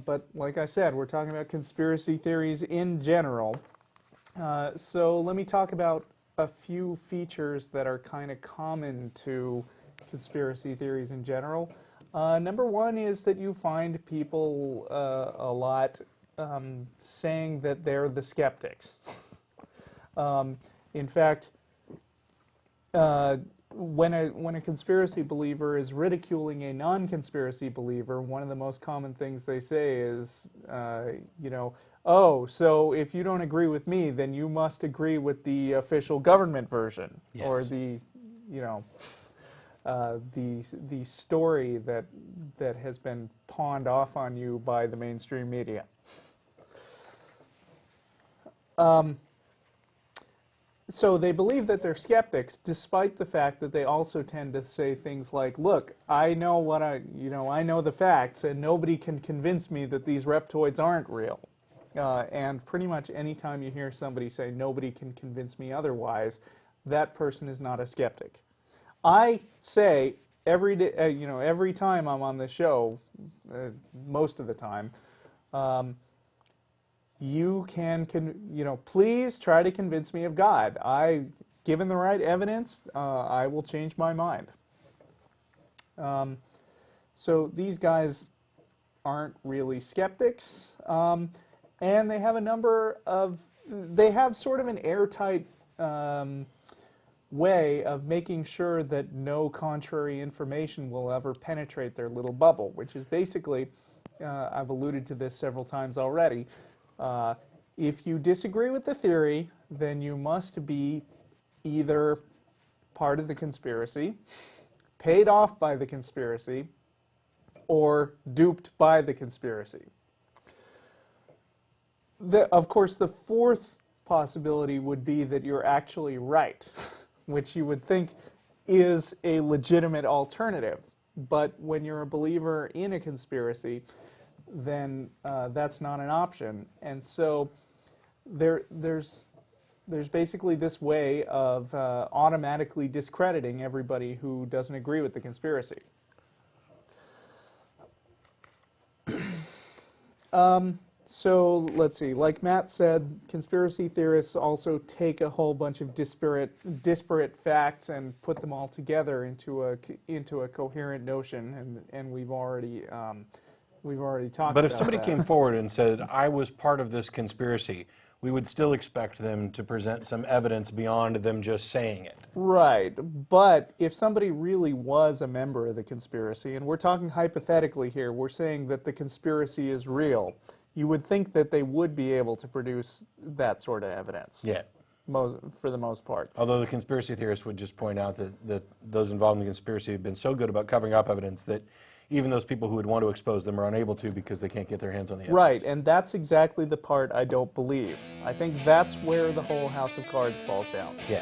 but like I said, we're talking about conspiracy theories in general. So let me talk about a few features that are kind of common to conspiracy theories in general. Number one is that you find people a lot saying that they're the skeptics. In fact, when a conspiracy believer is ridiculing a non-conspiracy believer, one of the most common things they say is, oh, so if you don't agree with me, then you must agree with the official government version, yes. or the story that has been pawned off on you by the mainstream media. So they believe that they're skeptics, despite the fact that they also tend to say things like, "Look, I know I know the facts, and nobody can convince me that these reptoids aren't real." And pretty much any time you hear somebody say, "Nobody can convince me otherwise," that person is not a skeptic. I say every day, every time I'm on the show, most of the time, you can, please try to convince me of God. Given the right evidence, I will change my mind. So these guys aren't really skeptics, and they have they have sort of an airtight way of making sure that no contrary information will ever penetrate their little bubble, which is basically, I've alluded to this several times already, if you disagree with the theory, then you must be either part of the conspiracy, paid off by the conspiracy, or duped by the conspiracy. Of course, the fourth possibility would be that you're actually right, which you would think is a legitimate alternative. But when you're a believer in a conspiracy, then that's not an option. And so there's basically this way of automatically discrediting everybody who doesn't agree with the conspiracy. So let's see, like Matt said, conspiracy theorists also take a whole bunch of disparate facts and put them all together into a coherent notion, and we've already talked But about if somebody that. came forward and said, I was part of this conspiracy, we would still expect them to present some evidence beyond them just saying it. Right, but if somebody really was a member of the conspiracy, and we're talking hypothetically here, we're saying that the conspiracy is real, you would think that they would be able to produce that sort of evidence. Yeah. For the most part. Although the conspiracy theorists would just point out that those involved in the conspiracy have been so good about covering up evidence that even those people who would want to expose them are unable to because they can't get their hands on the evidence. Right, and that's exactly the part I don't believe. I think that's where the whole house of cards falls down. Yeah.